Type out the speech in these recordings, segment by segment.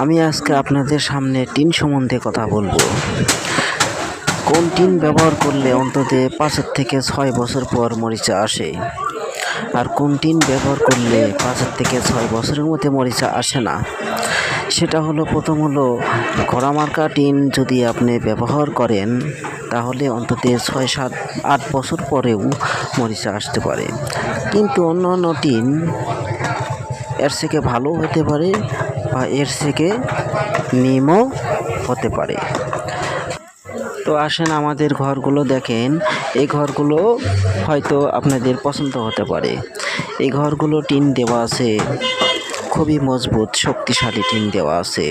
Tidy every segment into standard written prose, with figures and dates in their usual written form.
আমি আজকে আপনাদের সামনে টিন সম্বন্ধে কথা বলবো। কোন টিন ব্যবহার করলে অন্তত 5 থেকে 6 বছর পর মরিচা আসে, আর কোন টিন ব্যবহার করলে 5 থেকে 6 বছরের মধ্যে মরিচা আসে না। সেটা হলো, প্রথম হলো খড়ামার্কা টিন যদি আপনি ব্যবহার করেন তাহলে অন্তত 6, 7, 8 বছর পরেও মরিচা আসতে পারে। কিন্তু অন্য অন্য টিন এর থেকে ভালো হতে পারে বা এর থেকে নিমও হতে পারে। তো আসেন আমাদের ঘরগুলো দেখেন। এই ঘরগুলো হয়তো আপনাদের পছন্দ হতে পারে। এই ঘরগুলো টিন দেওয়া আছে, খুবই মজবুত শক্তিশালী টিন দেওয়া আছে।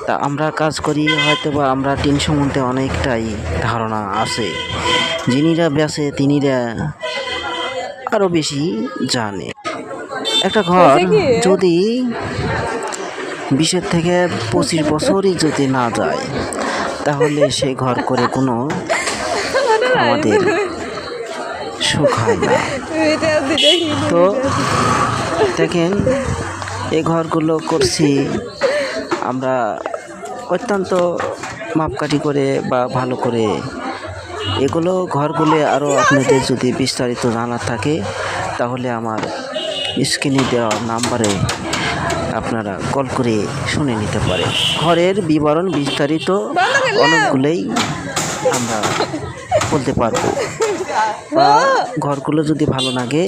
তা আমরা কাজ করি হয়তো বা আমরা টিন সম্বন্ধে অনেকটাই ধারণা আছে। যিনিরা বেচে তিনিরা আরও বেশি জানে। একটা ঘর যদি 20 থেকে 25 বছরই যদি না যায় তাহলে সেই ঘর করে কোনো আমাদের সুখ হয় না। তো দেখেন, এই ঘরগুলো করছি আমরা অত্যন্ত মাপকাঠি করে বা ভালো করে। এগুলো ঘরগুলো আরও আপনাদের যদি বিস্তারিত জানার থাকে তাহলে আমার স্ক্রিনে দেওয়া নাম্বারে আপনারা কল করে শুনে নিতে পারেন। ঘরের বিবরণ বিস্তারিত অনেকগুলোই আমরা বলতে পারবো। বা ঘরগুলো যদি ভালো লাগে